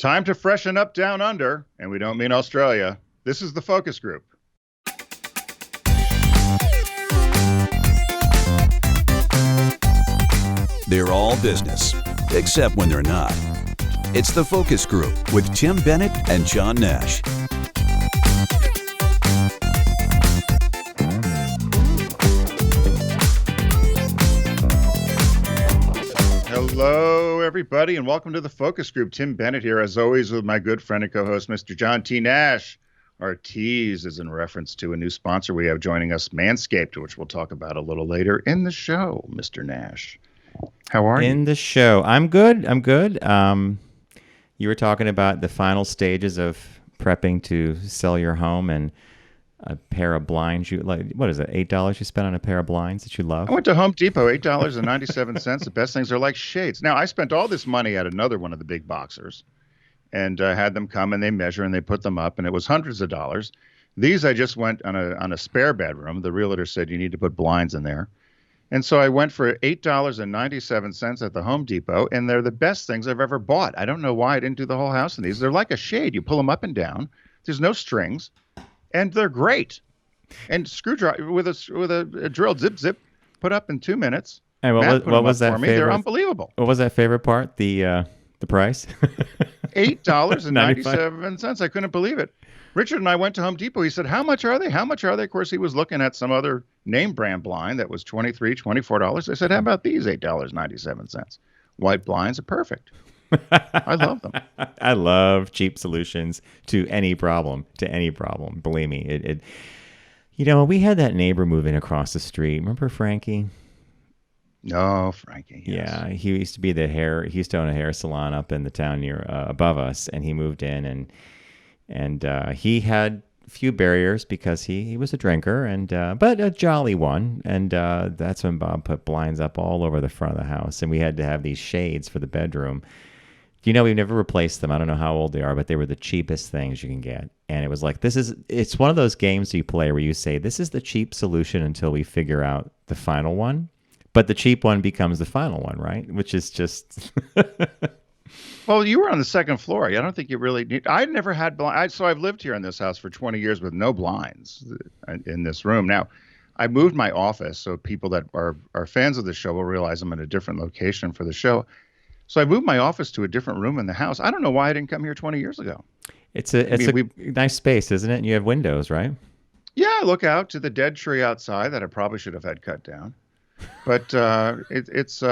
Time to freshen up down under, and we don't mean Australia. This is the focus group. They're all business, except when they're not. It's the focus group with Tim Bennett and John Nash. Hello, everybody, and welcome to the focus group. Tim Bennett here, as always, with my good friend and co-host, Mr. John T. Nash. Our tease is in reference to a new sponsor we have joining us, Manscaped, which we'll talk about a little later in the show, Mr. Nash. How are you? In the show. I'm good. You were talking about the final stages of prepping to sell your home and a pair of blinds. What is it, $8 you spent on a pair of blinds that you love? I went to Home Depot, $8.97. The best things are like shades. Now, I spent all this money at another one of the big boxers and had them come and they measure and they put them up, and it was hundreds of dollars. These I just went on a spare bedroom. The realtor said you need to put blinds in there. And so I went for $8.97 at the Home Depot, and they're the best things I've ever bought. I don't know why I didn't do the whole house in these. They're like a shade. You pull them up and down. There's no strings. And they're great. And screwdriver with a drill, zip, put up in 2 minutes. Hey, what was that favorite? They're unbelievable. What was that favorite part? The price? $8.97. I couldn't believe it. Richard and I went to Home Depot. He said, "How much are they? How much are they?" Of course, he was looking at some other name brand blind that was $23, $24. I said, "How about these $8.97? White blinds are perfect." I love them. I love cheap solutions to any problem. Believe me, it. You know, we had that neighbor moving across the street. Remember Frankie? No, Frankie. Yes. Yeah, he used to be he used to own a hair salon up in the town near above us, and he moved in, and he had a few barriers because he was a drinker, but a jolly one, and that's when Bob put blinds up all over the front of the house, and we had to have these shades for the bedroom. You know, we've never replaced them. I don't know how old they are, but they were the cheapest things you can get. And it was like, it's one of those games you play where you say, this is the cheap solution until we figure out the final one. But the cheap one becomes the final one, right? Which is just... Well, you were on the second floor. I don't think you really need... I'd never had blinds. So I've lived here in this house for 20 years with no blinds in this room. Now, I moved my office, so people that are fans of the show will realize I'm in a different location for the show. So I moved my office to a different room in the house. I don't know why I didn't come here 20 years ago. It's a nice space, isn't it? And you have windows, right? Yeah, I look out to the dead tree outside that I probably should have had cut down. But it's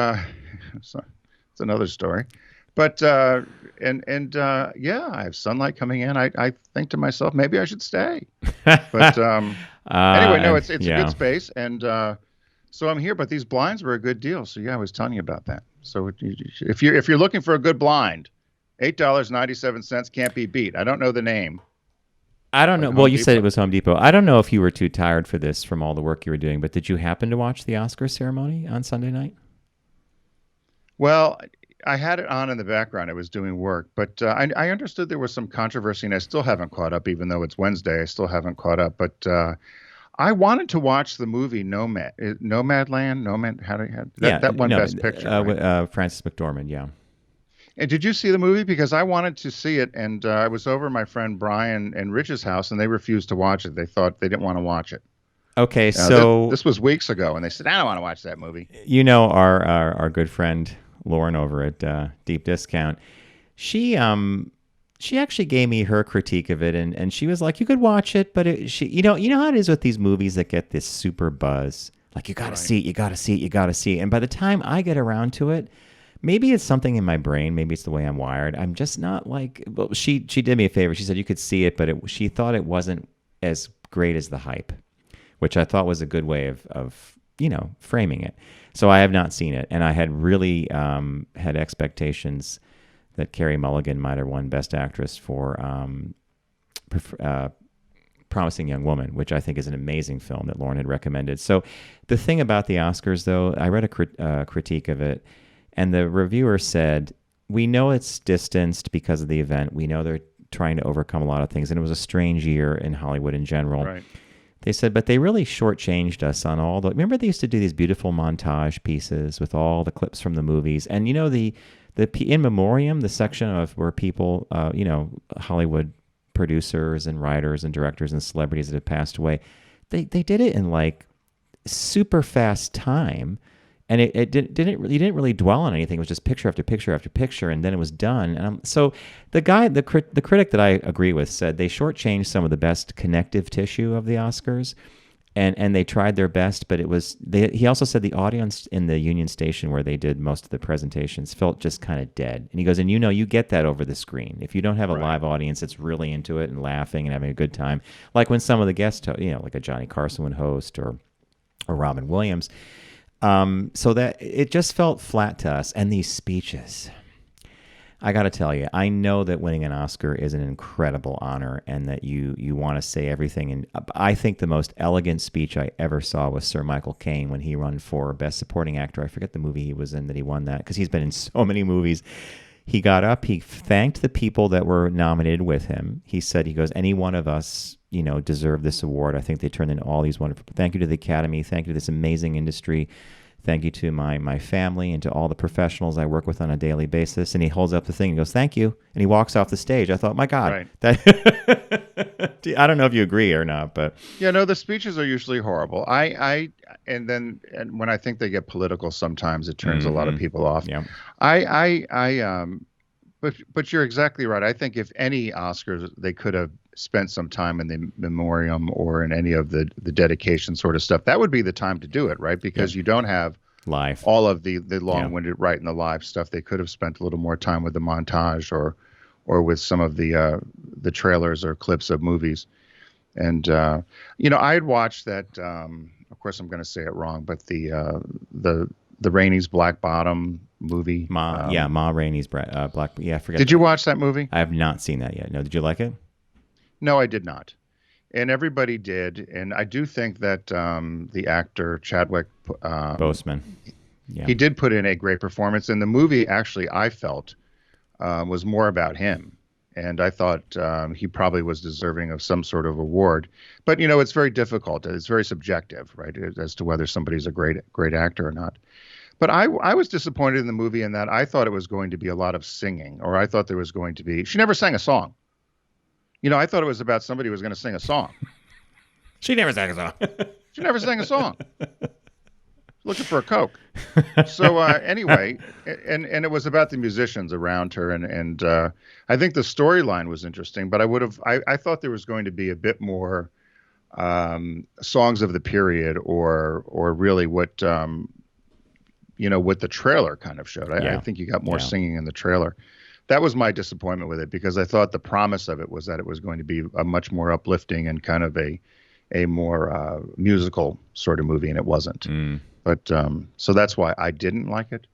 another story. But yeah, I have sunlight coming in. I think to myself, maybe I should stay. But anyway, no, it's a good space, and so I'm here. But these blinds were a good deal. So yeah, I was telling you about that. So if you're looking for a good blind, $8.97 can't be beat. I don't know the name. I don't know. Well, you said it was Home Depot. I don't know if you were too tired for this from all the work you were doing, but did you happen to watch the Oscar ceremony on Sunday night? Well, I had it on in the background. I was doing work, but I understood there was some controversy, and I still haven't caught up, even though it's Wednesday. I still haven't caught up, but I wanted to watch the movie Nomadland. That won Best Picture. Right? Frances McDormand, yeah. And did you see the movie? Because I wanted to see it, and I was over at my friend Brian and Rich's house, and they refused to watch it. They thought they didn't want to watch it. Okay, so this was weeks ago, and they said, "I don't want to watch that movie." You know, our good friend Lauren over at Deep Discount, she actually gave me her critique of it, and she was like, "You could watch it, but you know how it is with these movies that get this super buzz, like you got to see it, you got to see it, you got to see it." And by the time I get around to it, maybe it's something in my brain, maybe it's the way I'm wired. I'm just not like. Well, she did me a favor. She said you could see it, but she thought it wasn't as great as the hype, which I thought was a good way of framing it. So I have not seen it, and I had really had expectations that Carey Mulligan might have won Best Actress for Promising Young Woman, which I think is an amazing film that Lauren had recommended. So the thing about the Oscars, though, I read a critique of it, and the reviewer said, we know it's distanced because of the event. We know they're trying to overcome a lot of things, and it was a strange year in Hollywood in general. Right. They said, but they really shortchanged us on all the... Remember they used to do these beautiful montage pieces with all the clips from the movies, and the in memoriam, the section of where people, Hollywood producers and writers and directors and celebrities that have passed away, they did it in like super fast time. And you didn't really dwell on anything. It was just picture after picture after picture, and then it was done. And so the critic that I agree with said they shortchanged some of the best connective tissue of the Oscars, and they tried their best. But he also said the audience in the Union Station where they did most of the presentations felt just kind of dead. And he goes, and you get that over the screen. If you don't have a live audience that's really into it and laughing and having a good time, like when some of the guests, like a Johnny Carson would host or Robin Williams. So that it just felt flat to us. And these speeches, I got to tell you, I know that winning an Oscar is an incredible honor and that you want to say everything. And I think the most elegant speech I ever saw was Sir Michael Caine when he won for Best Supporting Actor. I forget the movie he was in that he won that because he's been in so many movies. He got up, he thanked the people that were nominated with him. He goes, any one of us, deserve this award. I think they turned in all these wonderful, thank you to the Academy, thank you to this amazing industry, thank you to my family and to all the professionals I work with on a daily basis. And he holds up the thing and goes, thank you. And he walks off the stage. I thought, my God, that I don't know if you agree or not, but the speeches are usually horrible. And when I think they get political, sometimes it turns a lot of people off. Yeah. But you're exactly right. I think if any Oscars, they could have spent some time in the memoriam or in any of the dedication sort of stuff. That would be the time to do it, right? Because you don't have live all of the long-winded and the live stuff. They could have spent a little more time with the montage or with some of the trailers or clips of movies. And I had watched that. Of course, I'm going to say it wrong, but the Rainey's Black Bottom movie. Ma Rainey's Black. Yeah, I forget. Did you watch that movie? I have not seen that yet. No, did you like it? No, I did not. And everybody did. And I do think that the actor Chadwick Boseman, he did put in a great performance. And the movie, actually, I felt was more about him. And I thought he probably was deserving of some sort of award. But, it's very difficult. It's very subjective, right, as to whether somebody's a great actor or not. But I was disappointed in the movie in that I thought it was going to be a lot of singing, or I thought there was going to be – she never sang a song. I thought it was about somebody who was going to sing a song. She never sang a song. She never sang a song. Looking for a Coke. So anyway, and it was about the musicians around her, and I think the storyline was interesting. But I thought there was going to be a bit more songs of the period, or really what what the trailer kind of showed. I think you got more singing in the trailer. That was my disappointment with it, because I thought the promise of it was that it was going to be a much more uplifting and kind of a more musical sort of movie, and it wasn't. But so that's why I didn't like it.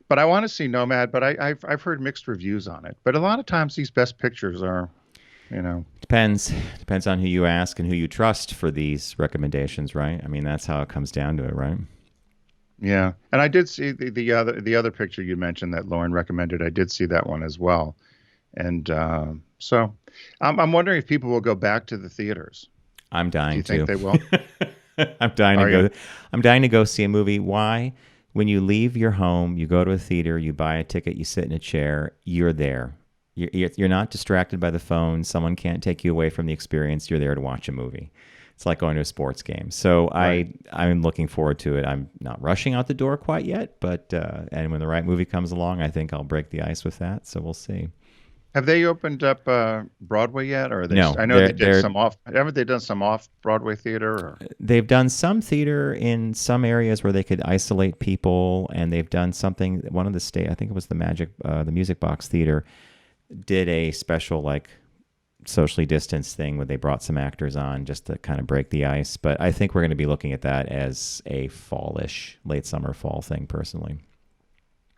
But I want to see Nomad, but I've heard mixed reviews on it. But a lot of times these best pictures are, Depends on who you ask and who you trust for these recommendations, right? I mean, that's how it comes down to it, right? Yeah, and I did see the other picture you mentioned that Lauren recommended. I did see that one as well, and so I'm wondering if people will go back to the theaters. I'm dying to. Do you think they will? I'm dying to go. I'm dying to go see a movie. Why? When you leave your home, you go to a theater, you buy a ticket, you sit in a chair, you're there. You're not distracted by the phone. Someone can't take you away from the experience. You're there to watch a movie. It's like going to a sports game. So right. I'm looking forward to it. I'm not rushing out the door quite yet, but and when the right movie comes along, I think I'll break the ice with that. So we'll see. Have they opened up Broadway yet? Or are they, no, I know they did some off. Haven't they done some off Broadway theater? Or? They've done some theater in some areas where they could isolate people, and they've done something. One of the I think it was the Music Box Theater, did a special socially distanced thing where they brought some actors on just to kind of break the ice. But I think we're going to be looking at that as a fallish, late summer, fall thing, personally.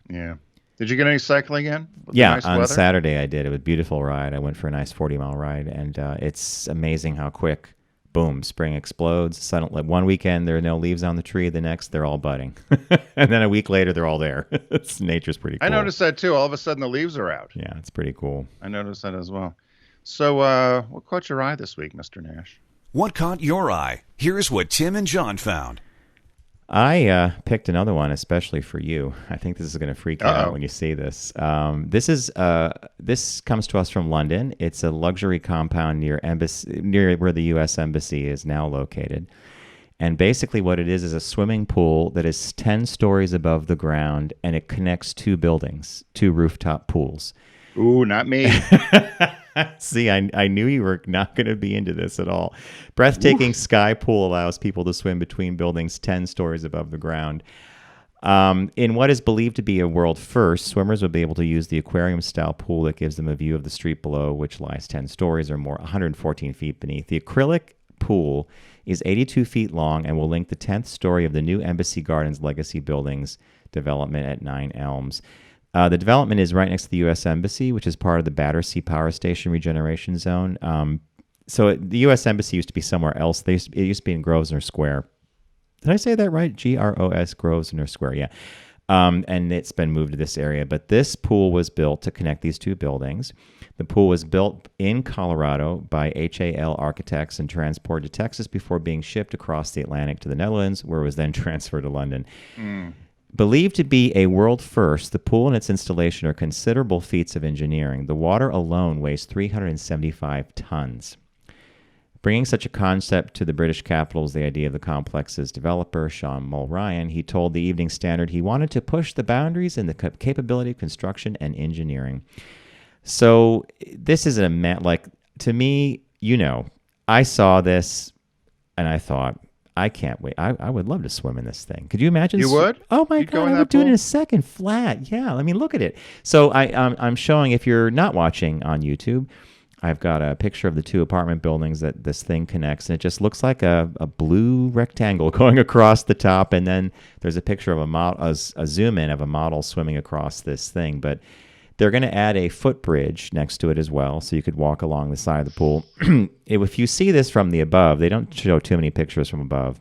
Yeah. Did you get any cycling in? Yeah, nice on weather? Saturday I did. It was a beautiful ride. I went for a nice 40-mile ride, and it's amazing how quick, boom, spring explodes. Suddenly, one weekend there are no leaves on the tree. The next, they're all budding. And then a week later, they're all there. Nature's pretty cool. I noticed that too. All of a sudden, the leaves are out. Yeah, it's pretty cool. I noticed that as well. So what caught your eye this week, Mr. Nash? What caught your eye? Here's what Tim and John found. I picked another one especially for you. I think this is going to freak you out when you see this. This comes to us from London. It's a luxury compound near where the U.S. Embassy is now located. And basically what it is a swimming pool that is 10 stories above the ground, and it connects two buildings, two rooftop pools. Ooh, not me. See, I knew you were not going to be into this at all. Breathtaking sky pool allows people to swim between buildings 10 stories above the ground. In what is believed to be a world first, swimmers will be able to use the aquarium-style pool that gives them a view of the street below, which lies 10 stories or more, 114 feet beneath. The acrylic pool is 82 feet long and will link the 10th story of the new Embassy Gardens Legacy Buildings development at 9 Elms. The development is right next to the U.S. Embassy, which is part of the Battersea Power Station regeneration zone. The U.S. Embassy used to be somewhere else. It used to be in Grosvenor Square. Did I say that right? Gros, Grosvenor Square, yeah. And it's been moved to this area. But this pool was built to connect these two buildings. The pool was built in Colorado by HAL Architects and transported to Texas before being shipped across the Atlantic to the Netherlands, where it was then transferred to London. Believed to be a world first, the pool and its installation are considerable feats of engineering. The water alone weighs 375 tons. Bringing such a concept to the British capital is the idea of the complex's developer, Sean Mulryan. He told the Evening Standard he wanted to push the boundaries in the capability of construction and engineering. So this is to me, I saw this and I thought, I can't wait. I would love to swim in this thing. Could you imagine? You would? Oh my God, I would do it in a second flat. Yeah, I mean, look at it. So I'm showing, if you're not watching on YouTube, I've got a picture of the two apartment buildings that this thing connects, and it just looks like a blue rectangle going across the top, and then there's a picture of a zoom in of a model swimming across this thing. But they're going to add a footbridge next to it as well, so you could walk along the side of the pool. If you see this from the above, they don't show too many pictures from above.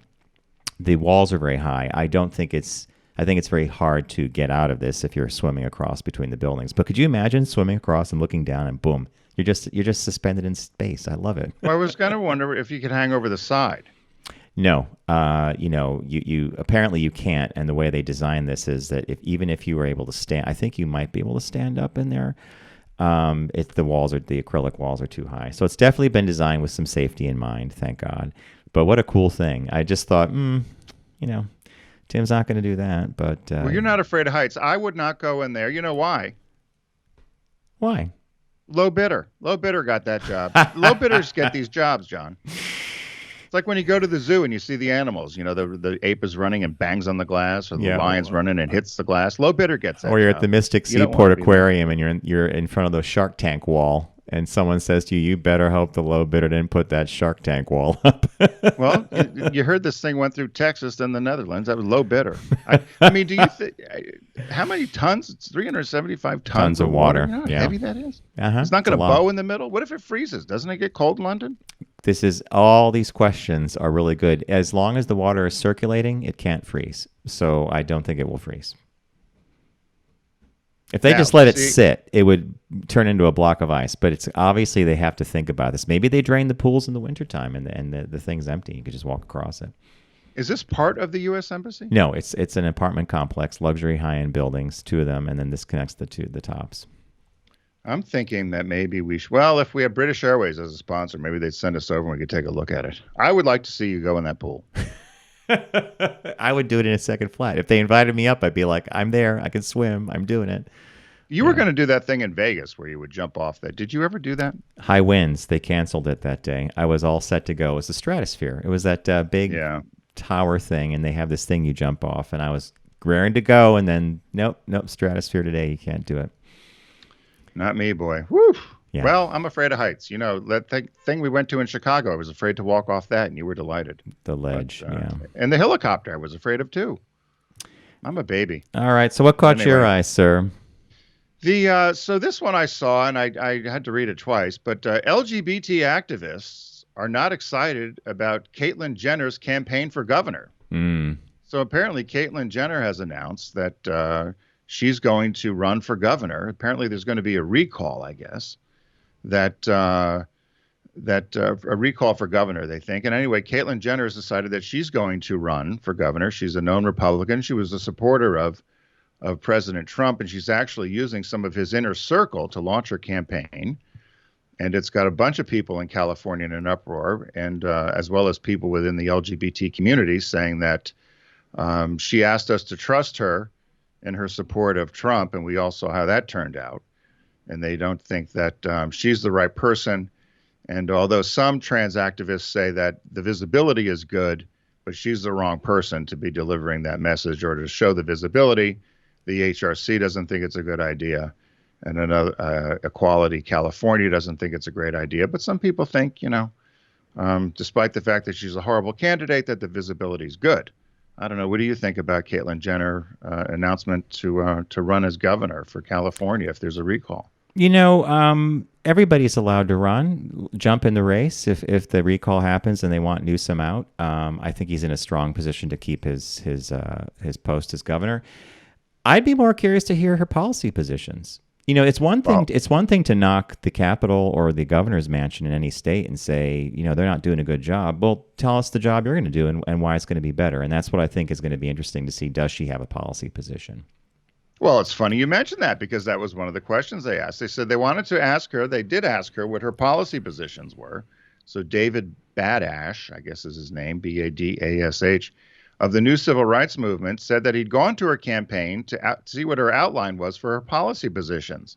The walls are very high. I think it's very hard to get out of this if you're swimming across between the buildings. But could you imagine swimming across and looking down and boom, you're just suspended in space. I love it. Well, I was going to wonder if you could hang over the side. No, you apparently you can't, and the way they designed this is that even if you were able to stand, I think you might be able to stand up in there. If the acrylic walls are too high, so it's definitely been designed with some safety in mind. Thank God. But what a cool thing! I just thought, Tim's not going to do that. But well, you're not afraid of heights. I would not go in there. You know why? Why? Low bidder. Low bidder got that job. Low bidders get these jobs, John. It's like when you go to the zoo and you see the animals. The ape is running and bangs on the glass, or the lion's running and hits the glass. Low bidder gets that. Or you're job. At the Mystic Seaport Aquarium and you're in front of the Shark Tank wall, and someone says to you, "You better hope the low bidder didn't put that Shark Tank wall up." Well, you heard this thing went through Texas and the Netherlands. That was low bidder. I mean, do you think how many tons? It's 375 tons of water. You know how heavy that is? Uh-huh. It's not going to bow in the middle. What if it freezes? Doesn't it get cold in London? All these questions are really good. As long as the water is circulating, it can't freeze. So I don't think it will freeze. If they just let it sit, it would turn into a block of ice. But it's obviously they have to think about this. Maybe they drain the pools in the wintertime and the thing's empty. You could just walk across it. Is this part of the U.S. Embassy? No, it's an apartment complex, luxury high-end buildings, two of them, and then this connects the tops. I'm thinking that maybe we should. Well, if we have British Airways as a sponsor, maybe they'd send us over and we could take a look at it. I would like to see you go in that pool. I would do it in a second flat. If they invited me up, I'd be like, I'm there. I can swim. I'm doing it. You were going to do that thing in Vegas where you would jump off that. Did you ever do that? High winds. They canceled it that day. I was all set to go. It was the Stratosphere. It was that big tower thing, and they have this thing you jump off, and I was raring to go, and then nope, Stratosphere today. You can't do it. Not me, boy. Woo. Yeah. Well, I'm afraid of heights. That thing we went to in Chicago, I was afraid to walk off that, and you were delighted. The ledge, yeah. And the helicopter I was afraid of, too. I'm a baby. All right, so what caught your eye, sir? So this one I saw, and I had to read it twice, but LGBT activists are not excited about Caitlyn Jenner's campaign for governor. So apparently Caitlyn Jenner has announced that she's going to run for governor. Apparently there's going to be a recall, I guess, that a recall for governor, they think. And anyway, Caitlyn Jenner has decided that she's going to run for governor. She's a known Republican. She was a supporter of President Trump, and she's actually using some of his inner circle to launch her campaign. And it's got a bunch of people in California in an uproar, and as well as people within the LGBT community saying that she asked us to trust her in her support of Trump, and we all saw how that turned out. And they don't think that she's the right person. And although some trans activists say that the visibility is good, but she's the wrong person to be delivering that message or to show the visibility, the HRC doesn't think it's a good idea. And another Equality California doesn't think it's a great idea. But some people think, despite the fact that she's a horrible candidate, that the visibility is good. I don't know. What do you think about Caitlyn Jenner announcement to run as governor for California if there's a recall? Everybody's allowed to jump in the race if the recall happens and they want Newsom out. I think he's in a strong position to keep his post as governor. I'd be more curious to hear her policy positions. It's one thing. It's one thing to knock the Capitol or the governor's mansion in any state and say, they're not doing a good job. Well, tell us the job you're going to do and why it's going to be better. And that's what I think is going to be interesting to see. Does she have a policy position? Well, it's funny you mentioned that because that was one of the questions they asked. They said they wanted to ask her. They did ask her what her policy positions were. So David Badash, I guess is his name, Badash, of the New Civil Rights Movement, said that he'd gone to her campaign to see what her outline was for her policy positions.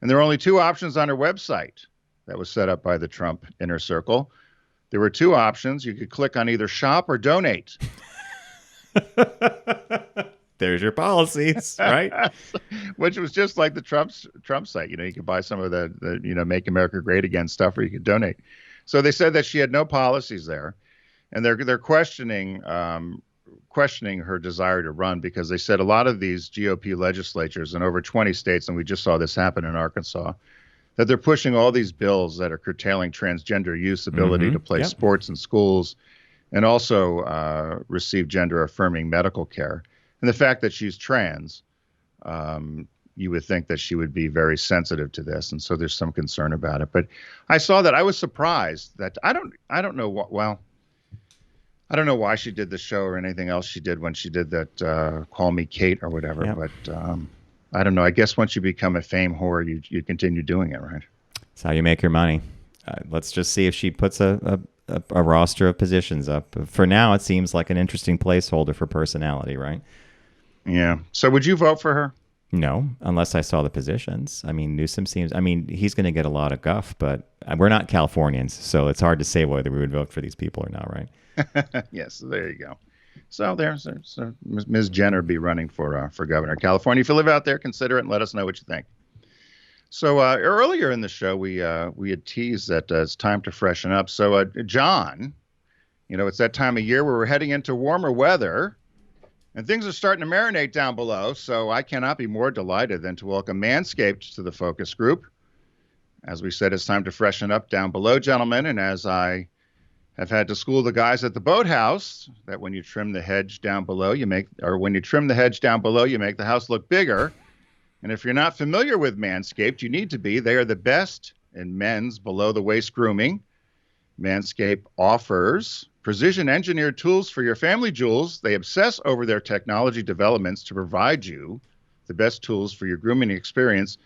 And there were only two options on her website that was set up by the Trump inner circle. There were two options. You could click on either shop or donate. There's your policies, right? Which was just like the Trump site. You could buy some of the Make America Great Again stuff, or you could donate. So they said that she had no policies there, and they're questioning her desire to run because they said a lot of these GOP legislatures in over 20 states, and we just saw this happen in Arkansas, that they're pushing all these bills that are curtailing transgender youth's ability to play sports in schools, and also receive gender-affirming medical care. And the fact that she's trans, you would think that she would be very sensitive to this, and so there's some concern about it. But I saw that. I was surprised that I don't know what. Well, I don't know why she did the show or anything else she did when she did that Call Me Kate or whatever. Yep. But I don't know. I guess once you become a fame whore, you continue doing it, right? That's how you make your money. Let's just see if she puts a roster of positions up. For now, it seems like an interesting placeholder for personality, right? Yeah. So would you vote for her? No, unless I saw the positions. I mean, Newsom seems, he's going to get a lot of guff, but we're not Californians, so it's hard to say whether we would vote for these people or not, right? Yes, there you go. So there's Ms. Jenner be running for governor of California. If you live out there, consider it and let us know what you think. So earlier in the show, we had teased that it's time to freshen up. So John, it's that time of year where we're heading into warmer weather. And things are starting to marinate down below, so I cannot be more delighted than to welcome Manscaped to the focus group. As we said, it's time to freshen up down below, gentlemen, and as I have had to school the guys at the boathouse, that when you trim the hedge down below, you make the house look bigger. And if you're not familiar with Manscaped, you need to be. They are the best in men's below-the-waist grooming. Manscaped offers precision-engineered tools for your family jewels. They obsess over their technology developments to provide you the best tools for your grooming experience.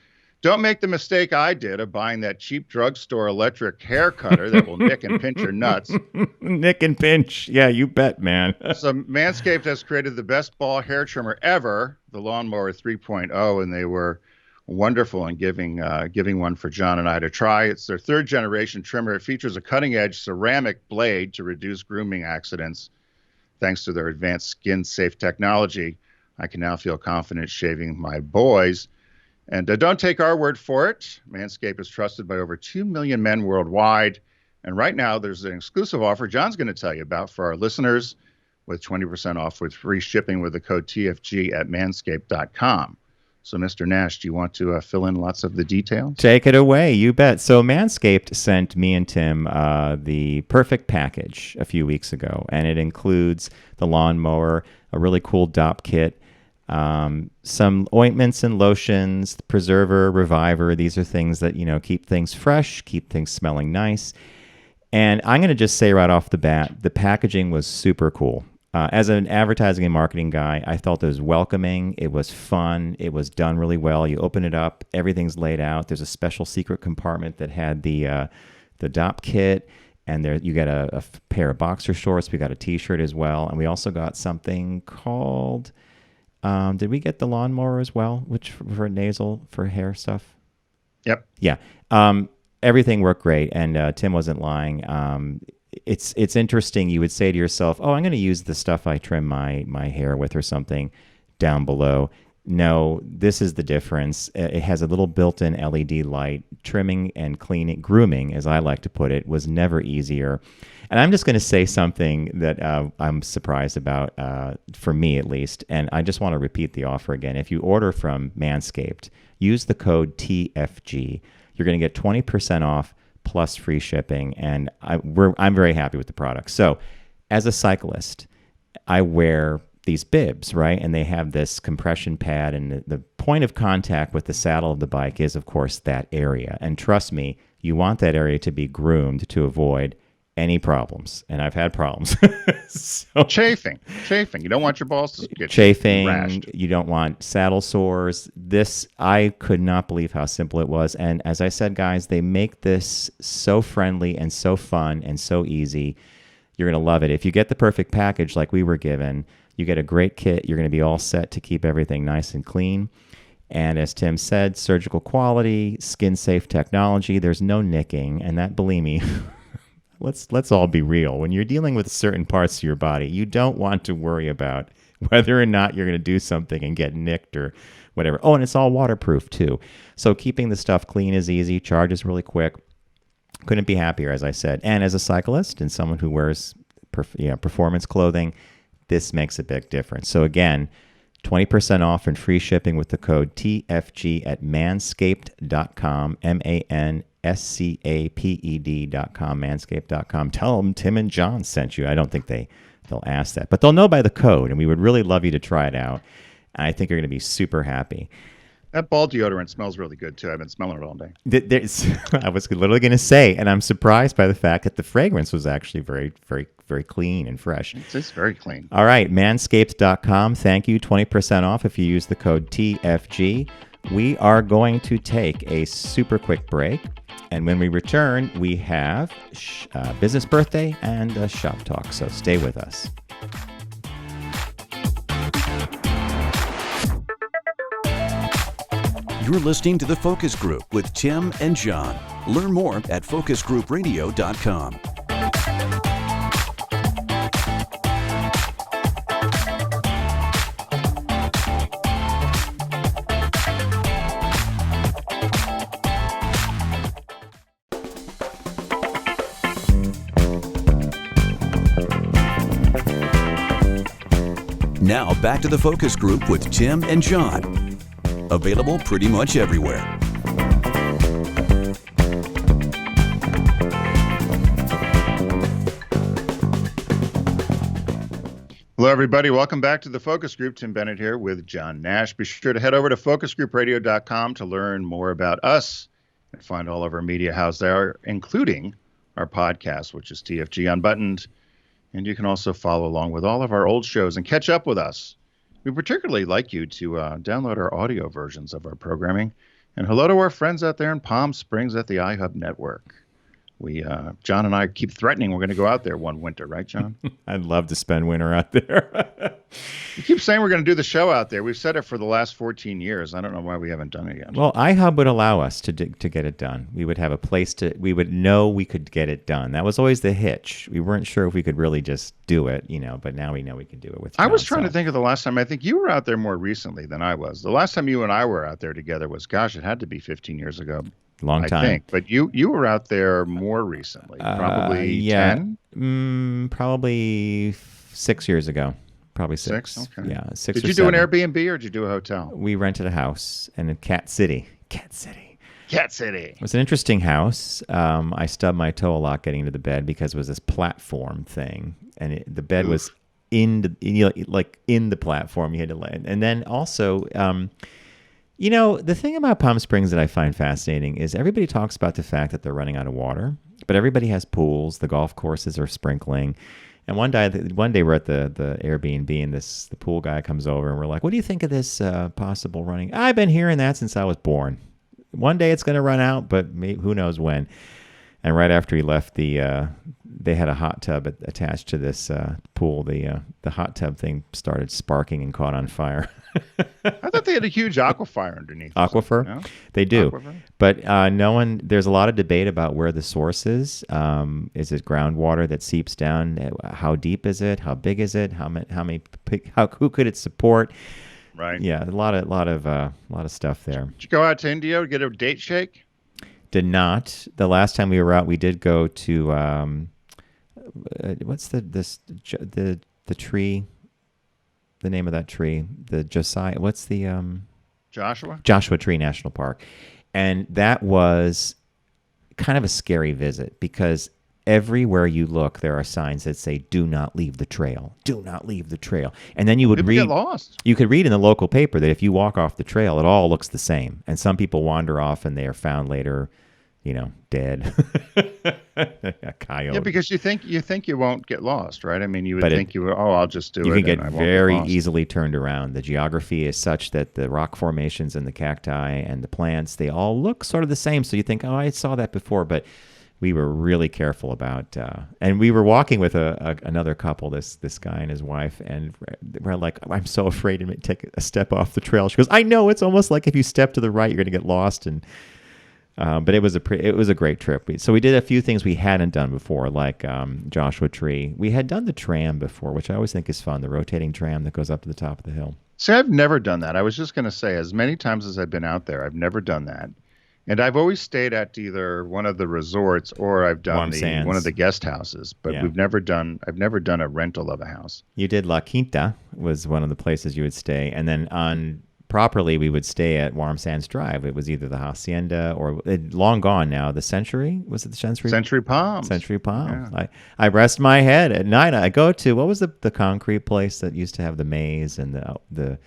Don't make the mistake I did of buying that cheap drugstore electric hair cutter that will nick and pinch your nuts. Nick and pinch. Yeah, you bet, man. So Manscaped has created the best ball hair trimmer ever, the Lawnmower 3.0, and they were wonderful in giving one for John and I to try. It's their third generation trimmer. It features a cutting-edge ceramic blade to reduce grooming accidents. Thanks to their advanced skin-safe technology, I can now feel confident shaving my boys. And don't take our word for it. Manscaped is trusted by over 2 million men worldwide. And right now, there's an exclusive offer John's going to tell you about for our listeners with 20% off with free shipping with the code TFG at manscaped.com. So, Mr. Nash, do you want to fill in lots of the details? Take it away. You bet. So Manscaped sent me and Tim the perfect package a few weeks ago, and it includes the lawnmower, a really cool DOP kit, some ointments and lotions, preserver, reviver. These are things that, keep things fresh, keep things smelling nice. And I'm going to just say right off the bat, the packaging was super cool. As an advertising and marketing guy, I felt it was welcoming. It was fun. It was done really well. You open it up, everything's laid out. There's a special secret compartment that had the DOP kit, and there you got a pair of boxer shorts. We got a T-shirt as well, and we also got something called. Did we get the lawnmower as well, which for nasal for hair stuff? Yep. Yeah. Everything worked great, and Tim wasn't lying. It's interesting. You would say to yourself, "Oh, I'm going to use the stuff I trim my hair with or something down below." No, this is the difference. It has a little built-in LED light. Trimming and cleaning, grooming, as I like to put it, was never easier. And I'm just going to say something that I'm surprised about, for me at least. And I just want to repeat the offer again. If you order from Manscaped, use the code TFG. You're going to get 20% off plus free shipping. And I'm very happy with the product. So as a cyclist, I wear these bibs, right? And they have this compression pad, and the point of contact with the saddle of the bike is, of course, that area. And trust me, you want that area to be groomed to avoid any problems. And I've had problems. So, chafing. You don't want your balls to get chafing. rashed. You don't want saddle sores. This, I could not believe how simple it was. And as I said, guys, they make this so friendly and so fun and so easy. You're going to love it. If you get the perfect package like we were given, you get a great kit. You're going to be all set to keep everything nice and clean. And as Tim said, surgical quality, skin-safe technology. There's no nicking. And that, believe me, let's all be real. When you're dealing with certain parts of your body, you don't want to worry about whether or not you're going to do something and get nicked or whatever. Oh, and it's all waterproof too. So keeping the stuff clean is easy. Charges really quick. Couldn't be happier, as I said. And as a cyclist and someone who wears performance clothing, this makes a big difference. So again, 20% off and free shipping with the code TFG at manscaped.com, manscaped.com, manscaped.com. Tell them Tim and John sent you. I don't think they'll ask that, but they'll know by the code, and we would really love you to try it out. And I think you're going to be super happy. That ball deodorant smells really good, too. I've been smelling it all day. I was literally going to say, and I'm surprised by the fact that the fragrance was actually very, very, very clean and fresh. It's very clean. All right, manscaped.com. Thank you. 20% off if you use the code TFG. We are going to take a super quick break. And when we return, we have business birthday and a shop talk. So stay with us. You're listening to The Focus Group with Tim and John. Learn more at focusgroupradio.com. Now back to The Focus Group with Tim and John. Available pretty much everywhere. Hello, everybody. Welcome back to the Focus Group. Tim Bennett here with John Nash. Be sure to head over to focusgroupradio.com to learn more about us and find all of our media housed there, including our podcast, which is TFG Unbuttoned. And you can also follow along with all of our old shows and catch up with us. We particularly like you to download our audio versions of our programming. And hello to our friends out there in Palm Springs at the iHub Network. John and I keep threatening we're going to go out there one winter, right, John? I'd love to spend winter out there. We keep saying we're going to do the show out there. We've said it for the last 14 years. I don't know why we haven't done it yet. Well, iHub would allow us to get it done. We would have a place we would know we could get it done. That was always the hitch. We weren't sure if we could really just do it, but now we know we can do it with John. I was trying to think of the last time. I think you were out there more recently than I was. The last time you and I were out there together was, gosh, it had to be 15 years ago. Long time. I think. But you were out there more recently, probably 10? Probably 6 years ago. Probably six. Okay. Yeah, 6 Did or you do 7. an Airbnb or did you do a hotel? We rented a house in Cat City. Cat City. It was an interesting house. I stubbed my toe a lot getting into the bed because it was this platform thing, and the bed was in the platform. You had to land, and then also The thing about Palm Springs that I find fascinating is everybody talks about the fact that they're running out of water, but everybody has pools. The golf courses are sprinkling. And one day we're at the Airbnb, and the pool guy comes over, and we're like, "What do you think of this possible running?" I've been hearing that since I was born. One day it's going to run out, but who knows when. And right after he left, they had a hot tub attached to this pool. The hot tub thing started sparking and caught on fire. I thought they had a huge aquifer underneath. Aquifer? No? They do. Aquifer? But there's a lot of debate about where the source is. Is it groundwater that seeps down? How deep is it? How big is it? Who could it support? Right. Yeah, a lot of stuff there. Did you go out to India to get a date shake? Did not. The last time we were out, we did go to what's the tree? The name of that tree, the Josiah. What's the Joshua Tree National Park, and that was kind of a scary visit because everywhere you look, there are signs that say "Do not leave the trail. Do not leave the trail." And then you would Get lost. You could read in the local paper that if you walk off the trail, it all looks the same. And some people wander off, and they are found later, dead. A coyote. Yeah, because you think you won't get lost, right? I mean, you would think I'll just do it. You can get and I won't very get lost. easily turned around. The geography is such that the rock formations and the cacti and the plants, they all look sort of the same. So you think, oh, I saw that before, but we were really careful about, and we were walking with another couple, this guy and his wife, and we're like, I'm so afraid to take a step off the trail. She goes, I know, it's almost like if you step to the right, you're going to get lost. And but it was a great trip. So we did a few things we hadn't done before, like Joshua Tree. We had done the tram before, which I always think is fun, the rotating tram that goes up to the top of the hill. See, I've never done that. I was just going to say, as many times as I've been out there, I've never done that. And I've always stayed at either one of the resorts or I've done one of the guest houses, but I've never done a rental of a house. You did La Quinta was one of the places you would stay. And then on properly, we would stay at Warm Sands Drive. It was either the Hacienda or long gone now. The Century, was it the Century? Century Palms. Century Palms. Yeah. I rest my head at night. I go to, what was the concrete place that used to have the maze and the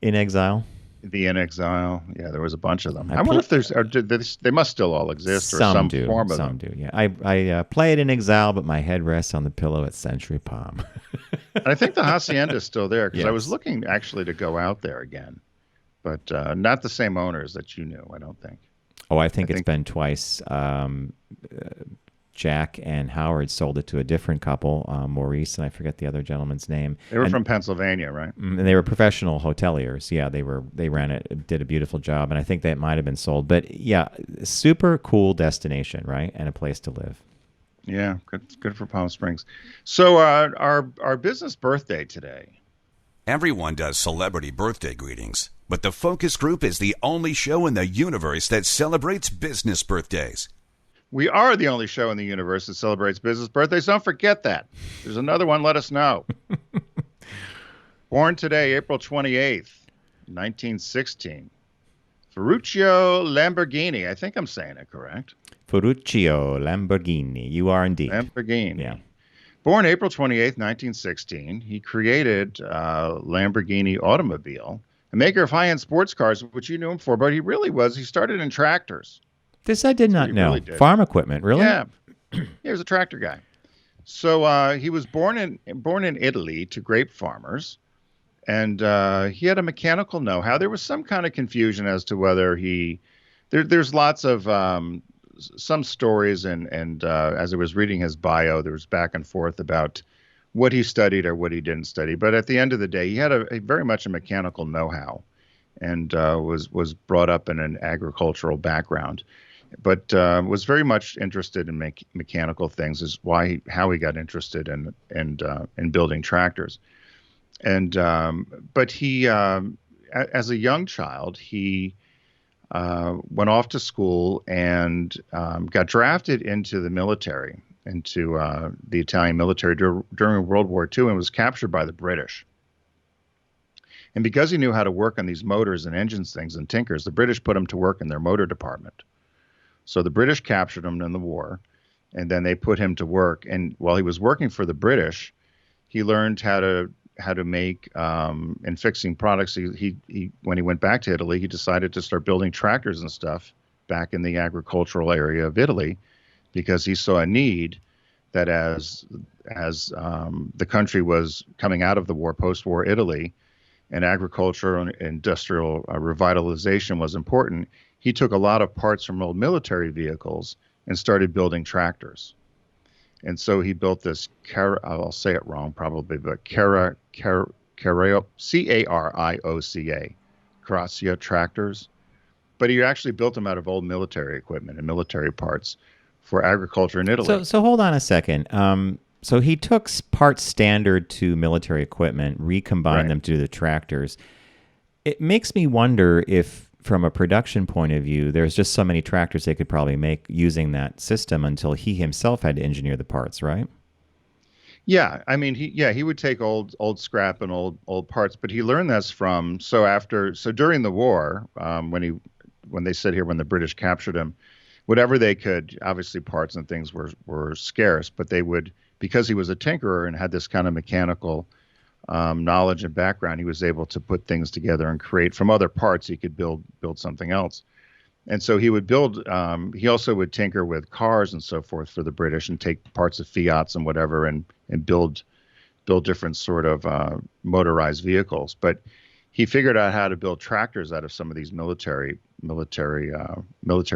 In Exile? The In Exile. Yeah, there was a bunch of them. I wonder if they must still all exist or some form of them. Some do, yeah. I play it in Exile, but my head rests on the pillow at Century Palm. And I think the Hacienda is still there because I was looking actually to go out there again, but not the same owners that you knew, I don't think. Oh, I think it's been twice. Jack and Howard sold it to a different couple, Maurice, and I forget the other gentleman's name. They were from Pennsylvania, right? And they were professional hoteliers. Yeah, they ran it, did a beautiful job, and I think that might have been sold. But yeah, super cool destination, right? And a place to live. Yeah, good for Palm Springs. So our business birthday today. Everyone does celebrity birthday greetings, but the Focus Group is the only show in the universe that celebrates business birthdays. We are the only show in the universe that celebrates business birthdays. Don't forget that. There's another one. Let us know. Born today, April 28th, 1916. Ferruccio Lamborghini. I think I'm saying it correct. Ferruccio Lamborghini. You are indeed. Lamborghini. Yeah. Born April 28th, 1916. He created Lamborghini Automobile, a maker of high-end sports cars, which you knew him for, but he started in tractors. This I did not know. Really Farm equipment, really? Yeah. He was a tractor guy. So he was born in Italy to grape farmers, and he had a mechanical know-how. There was some kind of confusion as to whether there's lots of some stories, and as I was reading his bio, there was back and forth about what he studied or what he didn't study. But at the end of the day, he had a very much a mechanical know-how, and was brought up in an agricultural background. But was very much interested in mechanical things. Is how he got interested in building tractors. And but he, as a young child, he went off to school and got drafted into the military, into the Italian military during World War II, and was captured by the British. And because he knew how to work on these motors and engines things and tinkers, the British put him to work in their motor department. So the British captured him in the war, and then they put him to work. And while he was working for the British, he learned how make and fixing products. He when he went back to Italy, he decided to start building tractors and stuff back in the agricultural area of Italy because he saw a need that as the country was coming out of the war, post-war Italy, and agriculture and industrial revitalization was important. He took a lot of parts from old military vehicles and started building tractors. And so he built this, I'll say it wrong probably, but Carioca, C-A-R-I-O-C-A, Carrozza tractors. But he actually built them out of old military equipment and military parts for agriculture in Italy. So hold on a second. So he took parts standard to military equipment, recombined them to the tractors. It makes me wonder if, from a production point of view, there's just so many tractors they could probably make using that system until he himself had to engineer the parts, right? Yeah, I mean, he would take old scrap and old parts, but he learned this from during the war, when they said here when the British captured him, whatever they could, obviously parts and things were scarce, but they would, because he was a tinkerer and had this kind of mechanical knowledge and background, he was able to put things together and create from other parts. He could build something else. And so he would build, he also would tinker with cars and so forth for the British and take parts of Fiats and whatever and build different sort of motorized vehicles. But he figured out how to build tractors out of some of these military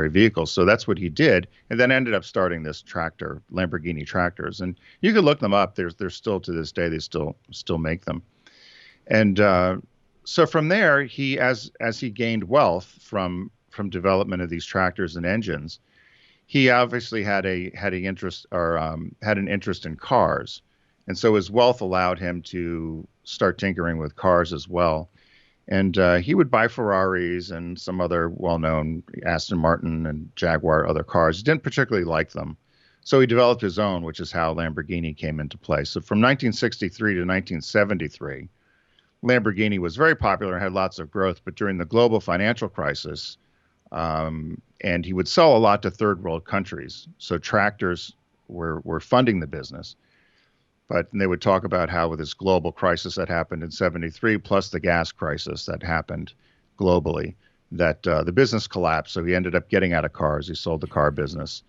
vehicles. So that's what he did, and then ended up starting this tractor, Lamborghini tractors. And you can look them up. They're still, to this day, they still make them. And so from there, he as he gained wealth from development of these tractors and engines, he obviously had an interest in cars, and so his wealth allowed him to start tinkering with cars as well. And he would buy Ferraris and some other well-known Aston Martin and Jaguar other cars. He didn't particularly like them, so he developed his own, which is how Lamborghini came into play. So from 1963 to 1973, Lamborghini was very popular and had lots of growth. But during the global financial crisis, and he would sell a lot to third world countries, so tractors were funding the business. But they would talk about how with this global crisis that happened in 73, plus the gas crisis that happened globally, that the business collapsed. So he ended up getting out of cars. He sold the car business,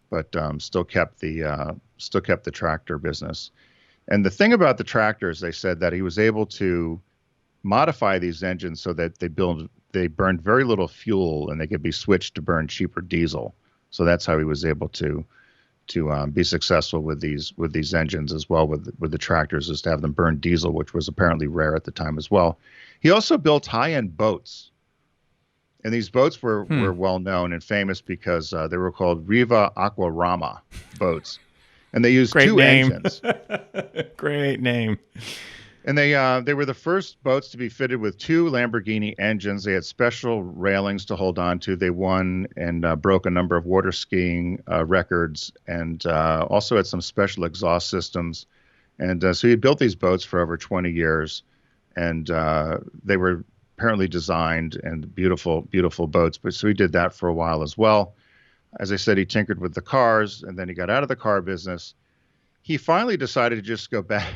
but still kept the tractor business. And the thing about the tractors, they said that he was able to modify these engines so that they burned very little fuel and they could be switched to burn cheaper diesel. So that's how he was able to be successful with these engines as well with the tractors, is to have them burn diesel, which was apparently rare at the time as well. He also built high-end boats, and these boats were well known and famous because they were called Riva Aquarama boats, and they used two engines. Great name. And they were the first boats to be fitted with two Lamborghini engines. They had special railings to hold on to. They won and broke a number of water skiing records, and also had some special exhaust systems. And so he built these boats for over 20 years, and they were apparently designed and beautiful, beautiful boats. But so he did that for a while as well. As I said, he tinkered with the cars, and then he got out of the car business. He finally decided to just go back.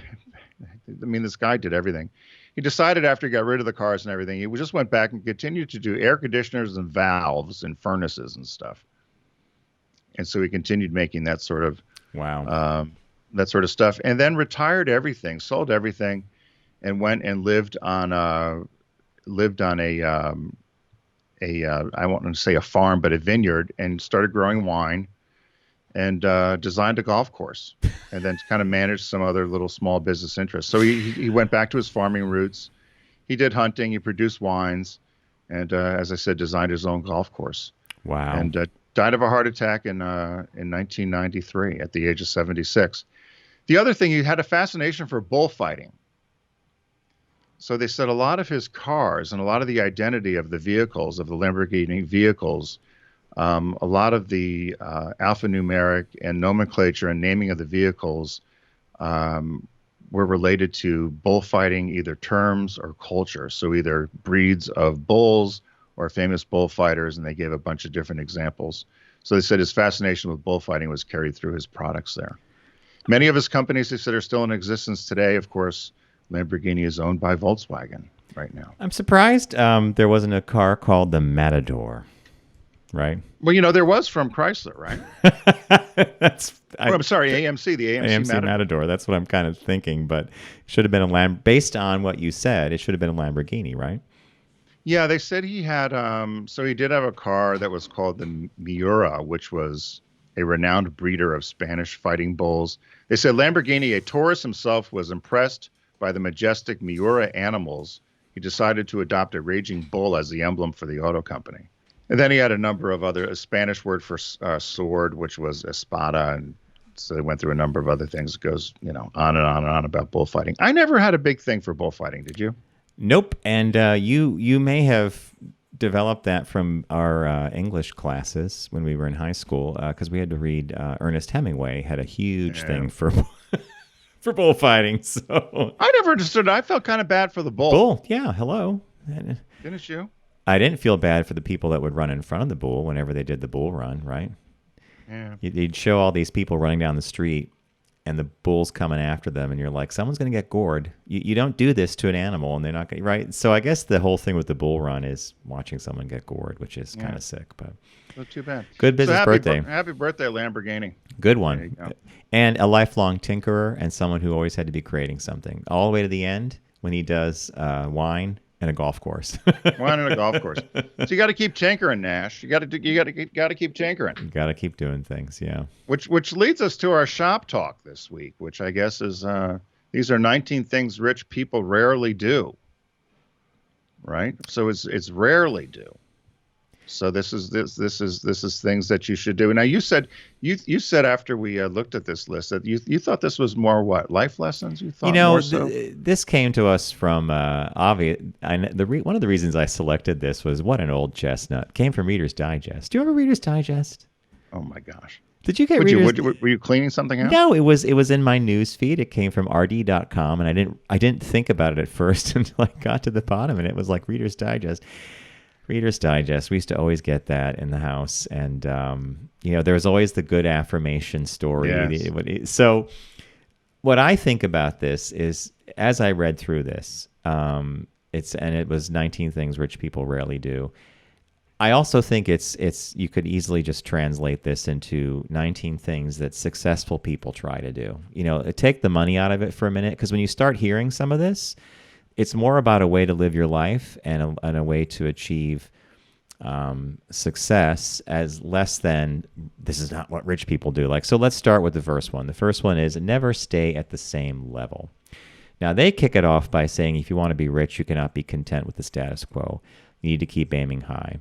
I mean, this guy did everything. He decided after he got rid of the cars and everything, he just went back and continued to do air conditioners and valves and furnaces and stuff. And so he continued making that sort of stuff, and then retired everything, sold everything, and went and lived on a I won't want to say a farm, but a vineyard, and started growing wine. And designed a golf course, and then kind of managed some other little small business interests. So he went back to his farming roots. He did hunting. He produced wines, and as I said, designed his own golf course. Wow! And died of a heart attack in 1993 at the age of 76. The other thing, he had a fascination for bullfighting. So they said a lot of his cars and a lot of the identity of the vehicles, of the Lamborghini vehicles, a lot of the alphanumeric and nomenclature and naming of the vehicles were related to bullfighting, either terms or culture. So either breeds of bulls or famous bullfighters, and they gave a bunch of different examples. So they said his fascination with bullfighting was carried through his products there. Many of his companies, they said, are still in existence today. Of course, Lamborghini is owned by Volkswagen right now. I'm surprised there wasn't a car called the Matador, right? Well, there was from Chrysler, right? I'm sorry, AMC, the AMC Matador. That's what I'm kind of thinking, but it should have been based on what you said, it should have been a Lamborghini, right? Yeah, they said he had, so he did have a car that was called the Miura, which was a renowned breeder of Spanish fighting bulls. They said Lamborghini, a tourist himself, was impressed by the majestic Miura animals. He decided to adopt a raging bull as the emblem for the auto company. And then he had a number of a Spanish word for sword, which was espada. And so they went through a number of other things. It goes, on and on and on about bullfighting. I never had a big thing for bullfighting. Did you? Nope. And you may have developed that from our English classes when we were in high school, because we had to read Ernest Hemingway had a huge thing for for bullfighting. So I never understood it. I felt kind of bad for the bull. Bull, yeah, hello. Didn't you? I didn't feel bad for the people that would run in front of the bull whenever they did the bull run, right? Yeah. You'd show all these people running down the street, and the bull's coming after them, and you're like, someone's going to get gored. You don't do this to an animal, and they're not going to, right? So I guess the whole thing with the bull run is watching someone get gored, which is kind of sick. But not too bad. Good business birthday. Happy birthday, Lamborghini. Good one. And a lifelong tinkerer and someone who always had to be creating something. All the way to the end when he does wine and a golf course. Wine and a golf course. So you got to keep tinkering, Nash. You got to keep tinkering. You got to keep doing things, yeah. Which leads us to our shop talk this week, which I guess is these are 19 things rich people rarely do. Right? So it's rarely do. So this is things that you should do. Now you said after we looked at this list that you thought this was more what, life lessons? You thought more so? This came to us from obvious. One of the reasons I selected this was What an Old Chestnut. Came from Reader's Digest. Do you remember Reader's Digest? Oh my gosh! Did you get Reader's? Were you cleaning something out? No, it was in my news feed. It came from rd.com, and I didn't think about it at first until I got to the bottom, and it was like Reader's Digest. Reader's Digest. We used to always get that in the house, and there was always the good affirmation story. Yes. So, what I think about this is, as I read through this, it was 19 things rich people rarely do. I also think it's you could easily just translate this into 19 things that successful people try to do. Take the money out of it for a minute, because when you start hearing some of this, it's more about a way to live your life and a way to achieve success, as less than this is not what rich people do. So let's start with the first one. The first one is never stay at the same level. Now they kick it off by saying if you want to be rich, you cannot be content with the status quo. You need to keep aiming high.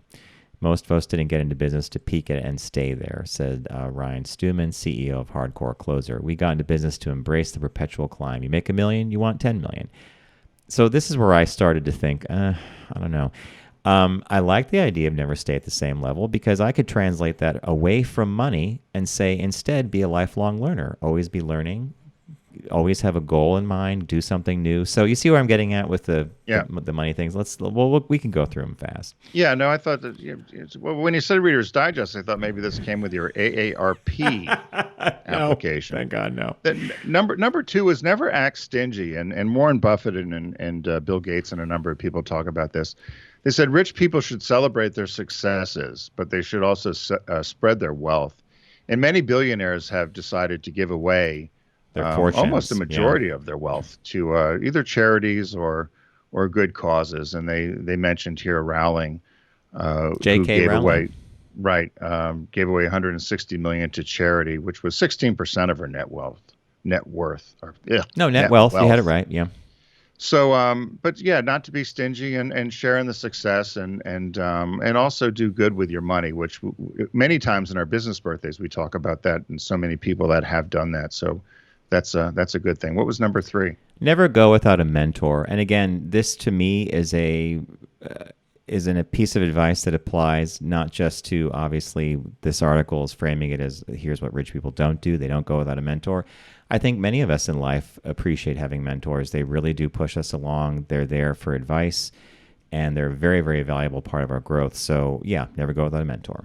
Most of us didn't get into business to peak it and stay there, said Ryan Stewman, CEO of Hardcore Closer. We got into business to embrace the perpetual climb. You make $1 million, you want 10 million. So this is where I started to think, I don't know. I like the idea of never stay at the same level, because I could translate that away from money and say, instead, be a lifelong learner. Always be learning. Always have a goal in mind. Do something new. So you see where I'm getting at with the money things. We can go through them fast. Yeah, no, I thought that when you said Reader's Digest, I thought maybe this came with your AARP application. Thank God, no. Number two is never act stingy, and Warren Buffett and Bill Gates and a number of people talk about this. They said rich people should celebrate their successes, but they should also spread their wealth. And many billionaires have decided to give away their fortunes, almost a majority of their wealth to either charities or good causes. And they mentioned here Rowling, J.K. Rowling. Gave away $160 million to charity, which was 16% of her net worth. Net wealth. You had it right. Yeah. So, but yeah, not to be stingy and sharing the success and also do good with your money, which many times in our business birthdays we talk about that, and so many people that have done that. So that's a good thing. What was number 3? Never go without a mentor. And again, this to me is a piece of advice that applies not just to, obviously, this article is framing it as here's what rich people don't do. They don't go without a mentor. I think many of us in life appreciate having mentors. They really do push us along. They're there for advice, and they're a very, very valuable part of our growth. So, yeah, never go without a mentor.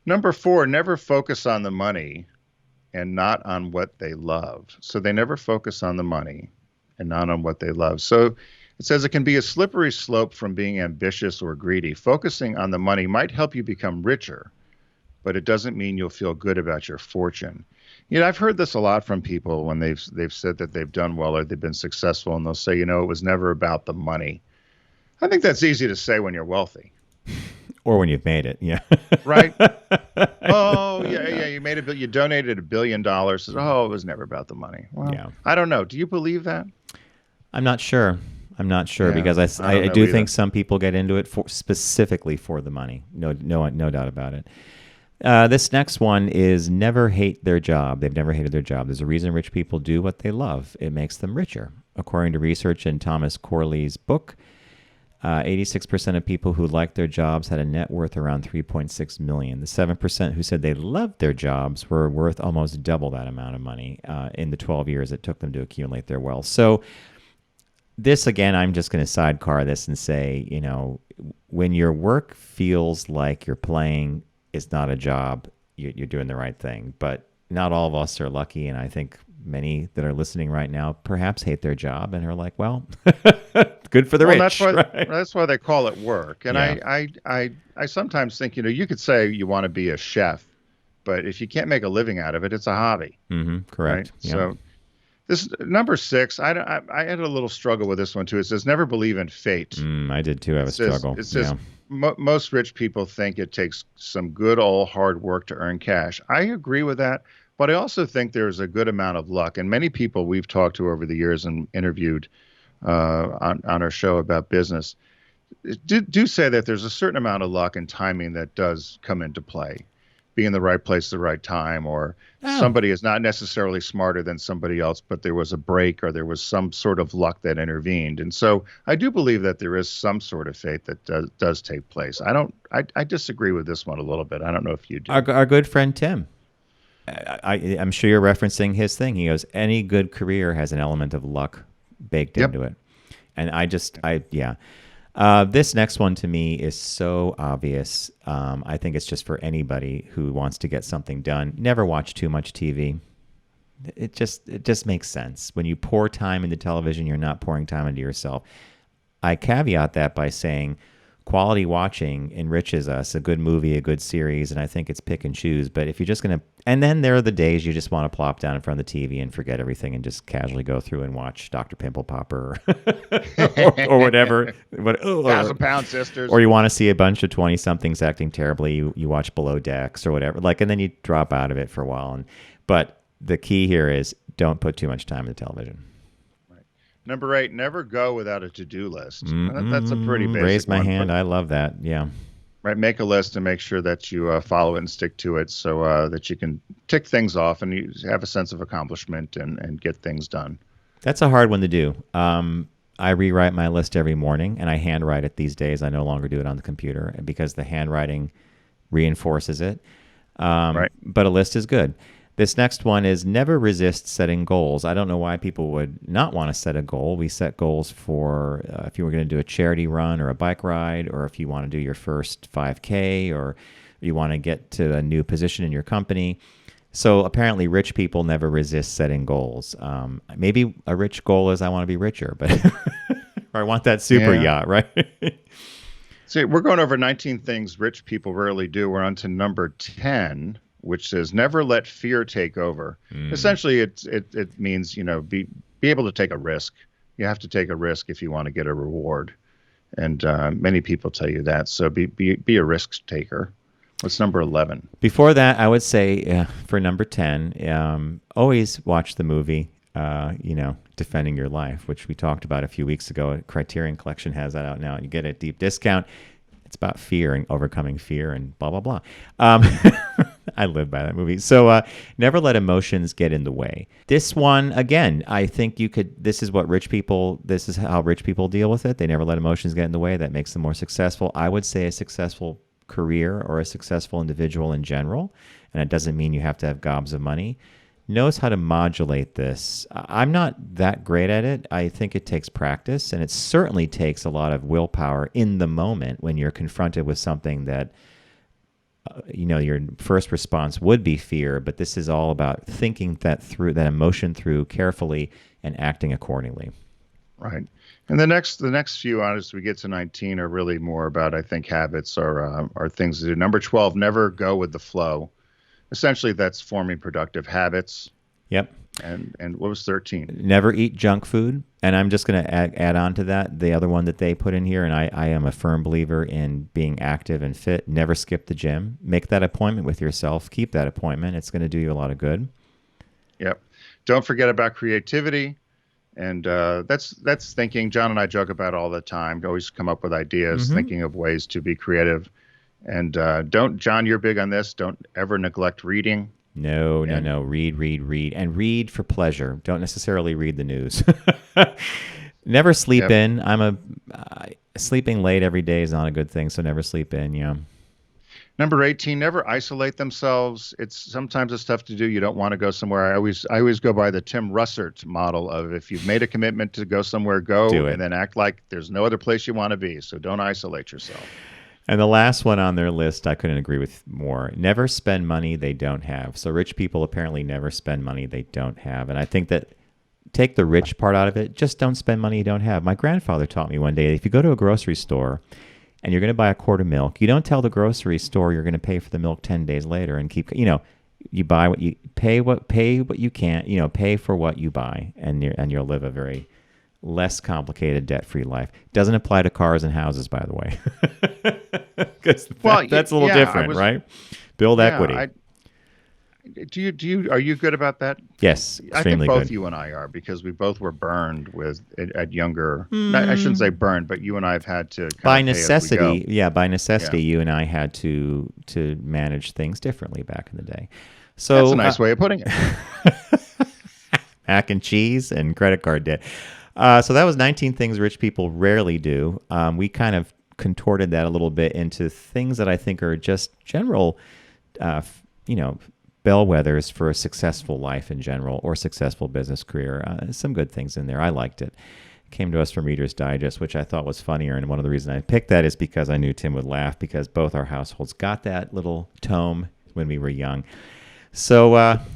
Number 4, never focus on the money and not on what they love. So they never focus on the money and not on what they love. So it says it can be a slippery slope from being ambitious or greedy. Focusing on the money might help you become richer, but it doesn't mean you'll feel good about your fortune. I've heard this a lot from people when they've said that they've done well or they've been successful, and they'll say, it was never about the money. I think that's easy to say when you're wealthy. Or when you've made it, yeah. Right? Oh, yeah, you donated $1 billion. Oh, it was never about the money. Well, yeah. I don't know. Do you believe that? I'm not sure. Because I do think some people get into it specifically for the money. No doubt about it. This next one is never hate their job. They've never hated their job. There's a reason rich people do what they love. It makes them richer. According to research in Thomas Corley's book, 86% of people who liked their jobs had a net worth around $3.6 million. The 7% who said they loved their jobs were worth almost double that amount of money in the 12 years it took them to accumulate their wealth. So this, again, I'm just going to sidecar this and say, when your work feels like you're playing, it's not a job, you're doing the right thing. But not all of us are lucky, and I think many that are listening right now perhaps hate their job and are like, well, good for the rich. That's why they call it work. And yeah. I sometimes think, you could say you want to be a chef, but if you can't make a living out of it, it's a hobby. Mm-hmm, correct. Right? Yeah. So this number 6, I had a little struggle with this one too. It says never believe in fate. I did too. I have a struggle. It says most rich people think it takes some good old hard work to earn cash. I agree with that. But I also think there's a good amount of luck. And many people we've talked to over the years and interviewed on our show about business do say that there's a certain amount of luck and timing that does come into play. Be in the right place at the right time, or somebody is not necessarily smarter than somebody else, but there was a break or there was some sort of luck that intervened. And so I do believe that there is some sort of fate that does take place. I disagree with this one a little bit. I don't know if you do. Our good friend Tim. I'm sure you're referencing his thing. He goes, any good career has an element of luck baked into it. And this next one to me is so obvious. I think it's just for anybody who wants to get something done. Never watch too much TV. It just makes sense. When you pour time into television, you're not pouring time into yourself. I caveat that by saying quality watching enriches us, a good movie, a good series, and I think it's pick and choose. But if you're just going to, and then there are the days you just want to plop down in front of the TV and forget everything and just casually go through and watch Dr. Pimple Popper or whatever. 1,000-Pound Sisters. Or you want to see a bunch of 20-somethings acting terribly, you watch Below Decks or whatever. And then you drop out of it for a while. But the key here is don't put too much time in the television. Number 8, never go without a to-do list. That's a pretty basic Raise my one, hand. I love that. Yeah. Right. Make a list and make sure that you follow it and stick to it so that you can tick things off and you have a sense of accomplishment and get things done. That's a hard one to do. I rewrite my list every morning, and I handwrite it these days. I no longer do it on the computer because the handwriting reinforces it. Right. But a list is good. This next one is never resist setting goals. I don't know why people would not want to set a goal. We set goals for if you were going to do a charity run or a bike ride, or if you want to do your first 5K, or you want to get to a new position in your company. So apparently rich people never resist setting goals. Maybe a rich goal is I want to be richer, but or I want that super yacht, right? See, we're going over 19 things rich people rarely do. We're on to number 10. Which says never let fear take over. Essentially, it means be able to take a risk. You have to take a risk if you want to get a reward, and many people tell you that. So be a risk taker. What's number 11? Before that, I would say for number 10, always watch the movie. Defending Your Life, which we talked about a few weeks ago. Criterion Collection has that out now. You get a deep discount. It's about fear and overcoming fear and blah, blah, blah. I live by that movie. So never let emotions get in the way. This one, again, I think this is how rich people deal with it. They never let emotions get in the way. That makes them more successful. I would say a successful career or a successful individual in general, and it doesn't mean you have to have gobs of money, knows how to modulate this. I'm not that great at it. I think it takes practice, and it certainly takes a lot of willpower in the moment when you're confronted with something that, your first response would be fear, but this is all about thinking that emotion through carefully and acting accordingly. Right. And the next few on as we get to 19 are really more about, I think, habits are things to do. Number 12, never go with the flow. Essentially, that's forming productive habits. Yep. And what was 13? Never eat junk food. And I'm just going to add on to that, the other one that they put in here, and I am a firm believer in being active and fit. Never skip the gym. Make that appointment with yourself. Keep that appointment. It's going to do you a lot of good. Yep. Don't forget about creativity. And that's thinking. John and I joke about it all the time. Always come up with ideas, thinking of ways to be creative. And John, you're big on this. Don't ever neglect reading. No. Read. And read for pleasure. Don't necessarily read the news. Never sleep in. Sleeping late every day is not a good thing, so never sleep in, Number 18, never isolate themselves. Sometimes it's tough to do. You don't want to go somewhere. I always go by the Tim Russert model of if you've made a commitment to go somewhere, go and then act like there's no other place you want to be. So don't isolate yourself. And the last one on their list, I couldn't agree with more. Never spend money they don't have. So rich people apparently never spend money they don't have. And I think that take the rich part out of it. Just don't spend money you don't have. My grandfather taught me one day, if you go to a grocery store and you're going to buy a quart of milk, you don't tell the grocery store you're going to pay for the milk 10 days later and keep, you buy what you pay what you can, pay for what you buy, and you'll live a very less complicated debt-free life. Doesn't apply to cars and houses, by the way. That's a little different, right? Build equity. Are you good about that? Yes, extremely good. I think both you and I are, because we both were burned at younger. I shouldn't say burned, but you and I have had to by necessity. You and I had to manage things differently back in the day. So that's a nice way of putting it. Mac and cheese and credit card debt. So that was 19 things rich people rarely do. We kind of contorted that a little bit into things that I think are just general, bellwethers for a successful life in general or successful business career. Some good things in there. I liked it. Came to us from Reader's Digest, which I thought was funnier. And one of the reasons I picked that is because I knew Tim would laugh, because both our households got that little tome when we were young. So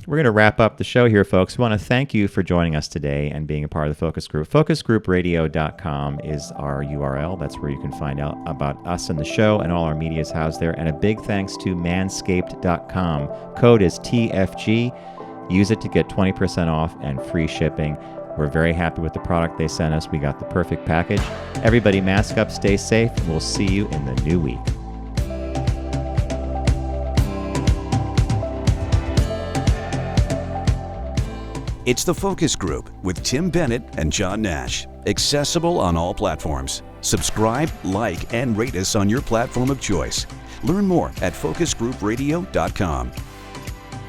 we're going to wrap up the show here, folks. We want to thank you for joining us today and being a part of the Focus Group. FocusGroupRadio.com is our URL. That's where you can find out about us and the show, and all our media is housed there. And a big thanks to Manscaped.com. Code is TFG. Use it to get 20% off and free shipping. We're very happy with the product they sent us. We got the perfect package. Everybody mask up, stay safe, and we'll see you in the new week. It's The Focus Group with Tim Bennett and John Nash. Accessible on all platforms. Subscribe, like, and rate us on your platform of choice. Learn more at focusgroupradio.com.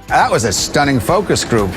That was a stunning focus group.